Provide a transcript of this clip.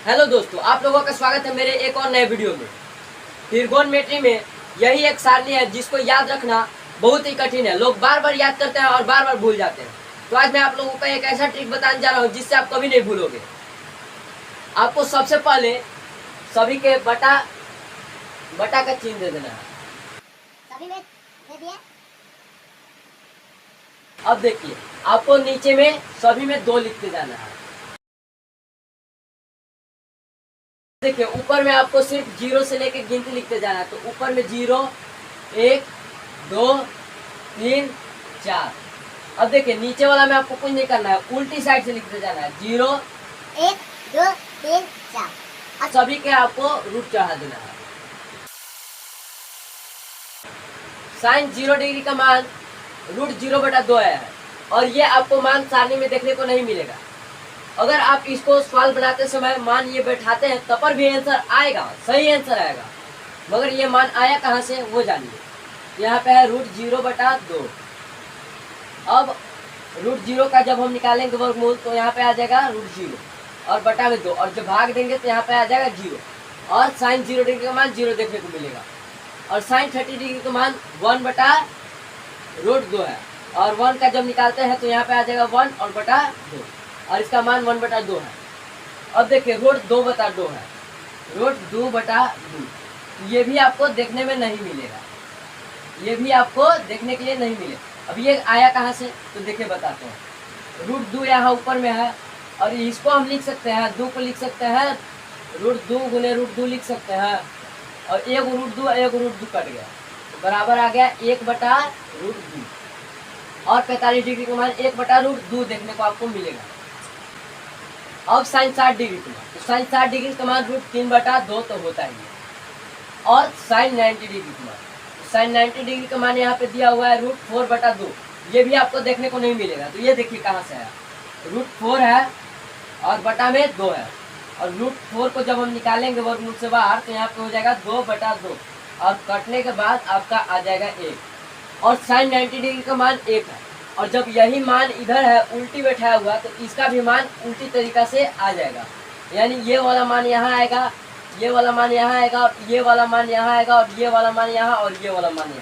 Hello दोस्तों, आप लोगों का स्वागत है मेरे एक और नए वीडियो में। त्रिगोनोमेट्री में यही एक सारणी है जिसको याद रखना बहुत ही कठिन है। लोग बार बार याद करते हैं और बार बार भूल जाते हैं। तो आज मैं आप लोगों को एक ऐसा ट्रिक बताने जा रहा हूँ जिससे आप कभी नहीं भूलोगे। आपको सबसे पहले सभी के बटा का चिन्ह दे देना है। सभी में दे दिया। अब देखिए, आपको नीचे में सभी में 2 लिखते जाना है। देखिए, ऊपर में आपको सिर्फ 0 से लेके गिनती लिखते जाना है। तो ऊपर में 0, 1, 2, 3, 4। अब देखिए, नीचे वाला में आपको कुछ नहीं करना है, उल्टी साइड से लिखते जाना है। 0, 1, 2, 3, 4। अब सभी के आपको रूट चढ़ा देना है। साइन 0 डिग्री का मान √0/2 आया है और ये आपको मान सारणी में देखने को नहीं मिलेगा। अगर आप इसको सवाल बनाते समय मान ये बैठाते हैं तब पर भी आंसर आएगा, सही आंसर आएगा। मगर ये मान आया कहाँ से वो जानिए। यहाँ पे है √0/2। अब √0 का जब हम निकालेंगे वर्गमूल तो यहाँ पे आ जाएगा √0 और बटा में 2, और जब भाग देंगे तो यहाँ पे आ जाएगा 0 और साइन 0 डिग्री का मान 0 देखने को मिलेगा। और साइन 30 डिग्री का मान 1/√2 है और 1 का जब निकालते हैं तो यहाँ पे आ जाएगा 1 और बटा 2 और इसका मान 1/2 है। अब देखिए, √2/2 है, √2/2 ये भी आपको देखने में नहीं मिलेगा, ये भी आपको देखने के लिए नहीं मिलेगा। अब ये आया कहाँ से तो देखिए बताते हैं। √2 यहाँ ऊपर में है और इसको हम लिख सकते हैं, 2 को लिख सकते हैं √2 गुने √2 लिख सकते हैं और एक √2 कट गया तो बराबर आ गया 1/√2 और 45 डिग्री का मान 1/√2 देखने को आपको मिलेगा। अब साइन 60 डिग्री का मान, तो साइन 60 डिग्री का मान √3/2 तो होता ही है। और साइन 90 डिग्री का मान, तो साइन 90 डिग्री का मान यहाँ पे दिया हुआ है √4/2, ये भी आपको देखने को नहीं मिलेगा। तो ये देखिए कहाँ से है, √4 है और बटा में 2 है और √4 को जब हम निकालेंगे वर्गमूल से बाहर तो यहाँ पे हो जाएगा 2/2 और कटने के बाद आपका आ जाएगा 1 और साइन 90 डिग्री का मान 1 है। और जब यही मान इधर है उल्टी बैठाया हुआ तो इसका भी मान उल्टी तरीका से आ जाएगा, यानी ये वाला मान यहाँ आएगा, ये वाला मान यहाँ आएगा और ये वाला मान यहाँ आएगा और ये वाला मान यहाँ और ये वाला मान यहाँ।